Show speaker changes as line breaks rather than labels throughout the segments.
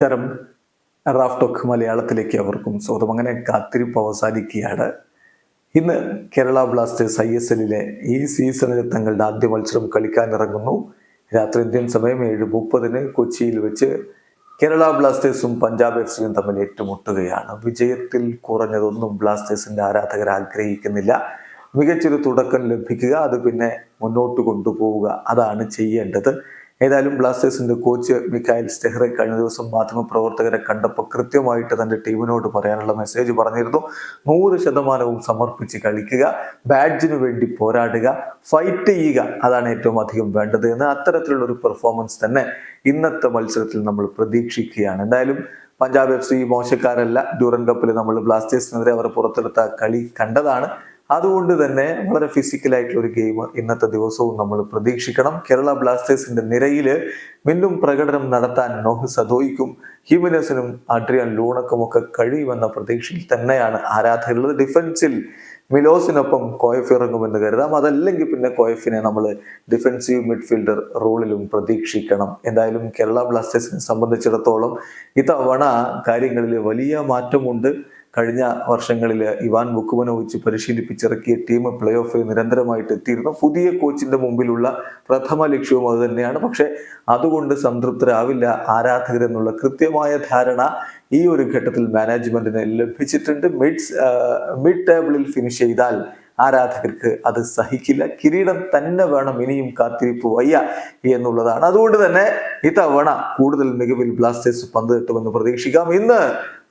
തരം Raf talk മലയാളത്തിലേക്ക് അവർക്കും സ്വന്തം. അങ്ങനെ കാത്തിരിപ്പ് അവസാനിക്കുകയാണ്. ഇന്ന് കേരള ബ്ലാസ്റ്റേഴ്സ് ISLലെ ഈ സീസണിൽ തങ്ങളുടെ ആദ്യ മത്സരം കളിക്കാനിറങ്ങുന്നു. രാത്രി ഇന്ത്യൻ സമയം 7:30 കൊച്ചിയിൽ വെച്ച് കേരള ബ്ലാസ്റ്റേഴ്സും പഞ്ചാബ് FCയും തമ്മിൽ ഏറ്റുമുട്ടുകയാണ്. വിജയത്തിൽ കുറഞ്ഞതൊന്നും ബ്ലാസ്റ്റേഴ്സിന്റെ ആരാധകർ ആഗ്രഹിക്കുന്നില്ല. മികച്ചൊരു തുടക്കം ലഭിക്കുക, അത് പിന്നെ മുന്നോട്ട് കൊണ്ടുപോവുക, അതാണ് ചെയ്യേണ്ടത്. ഏതായാലും ബ്ലാസ്റ്റേഴ്സിന്റെ കോച്ച് മിഖായൽ സ്റ്റെഹ്റെ കഴിഞ്ഞ ദിവസം മാധ്യമപ്രവർത്തകരെ കണ്ടപ്പോൾ കൃത്യമായിട്ട് തന്റെ ടീമിനോട് പറയാനുള്ള മെസ്സേജ് പറഞ്ഞിരുന്നു. 100% സമർപ്പിച്ച് കളിക്കുക, ബാഡ്ജിന് വേണ്ടി പോരാടുക, ഫൈറ്റ് ചെയ്യുക, അതാണ് ഏറ്റവും അധികം വേണ്ടത് എന്ന്. അത്തരത്തിലുള്ള ഒരു പെർഫോമൻസ് തന്നെ ഇന്നത്തെ മത്സരത്തിൽ നമ്മൾ പ്രതീക്ഷിക്കുകയാണ്. എന്തായാലും പഞ്ചാബ് FC മോശക്കാരല്ല. ഡ്യൂറൻ കപ്പിൽ നമ്മൾ ബ്ലാസ്റ്റേഴ്സിനെതിരെ അവർ പുറത്തെടുത്ത കളി കണ്ടതാണ്. അതുകൊണ്ട് തന്നെ വളരെ ഫിസിക്കലായിട്ടുള്ള ഒരു ഗെയിം ഇന്നത്തെ ദിവസവും നമ്മൾ പ്രതീക്ഷിക്കണം. കേരള ബ്ലാസ്റ്റേഴ്സിന്റെ നിരയിൽ വീണ്ടും പ്രകടനം നടത്താൻ നോഹ് സദോയിക്കും ഹിമിനസിനും അഡ്രിയാൻ ലൂണക്കും ഒക്കെ കഴിയുമെന്ന പ്രതീക്ഷയിൽ തന്നെയാണ് ആരാധകരുള്ളത്. ഡിഫൻസിൽ മിലോസിനൊപ്പം കോയഫ് ഇറങ്ങുമെന്ന് കരുതാം. അതല്ലെങ്കിൽ പിന്നെ കോയഫിനെ നമ്മൾ ഡിഫൻസീവ് മിഡ്ഫീൽഡർ റോളിലും പ്രതീക്ഷിക്കണം. എന്തായാലും കേരള ബ്ലാസ്റ്റേഴ്സിനെ സംബന്ധിച്ചിടത്തോളം ഇത്തവണ കാര്യങ്ങളിൽ വലിയ മാറ്റമുണ്ട്. കഴിഞ്ഞ വർഷങ്ങളിൽ ഇവാൻ വുക്കുമനോവിച്ച് പരിശീലിപ്പിച്ചിറക്കിയ ടീം പ്ലേ ഓഫ് നിരന്തരമായിട്ട് എത്തിയിരുന്നു. പുതിയ കോച്ചിന്റെ മുമ്പിലുള്ള പ്രഥമ ലക്ഷ്യവും അത് തന്നെയാണ്. പക്ഷെ അതുകൊണ്ട് സംതൃപ്തരാവില്ല ആരാധകരെന്നുള്ള കൃത്യമായ ധാരണ ഈ ഒരു ഘട്ടത്തിൽ മാനേജ്മെന്റിന് ലഭിച്ചിട്ടുണ്ട്. മിഡ് ടേബിളിൽ ഫിനിഷ് ചെയ്താൽ ആരാധകർക്ക് അത് സഹിക്കില്ല. കിരീടം തന്നെ വേണം, ഇനിയും കാത്തിരിപ്പ് വയ്യ എന്നുള്ളതാണ്. അതുകൊണ്ട് തന്നെ ഇത്തവണ കൂടുതൽ മികവിൽ ബ്ലാസ്റ്റേഴ്സ് പന്ത് കിട്ടുമെന്ന് പ്രതീക്ഷിക്കാം. ഇന്ന്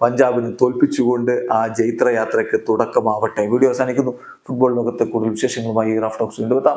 പഞ്ചാബിനെ തോൽപ്പിച്ചുകൊണ്ട് ആ ജൈത്രയാത്രയ്ക്ക് തുടക്കമാവട്ടെ. വീഡിയോ അവസാനിക്കുന്നു. ഫുട്ബോൾ ലോകത്തെ കൂടുതൽ വിശേഷങ്ങളുമായി റാഫ് ടോക്സ് വീണ്ടും എത്താം.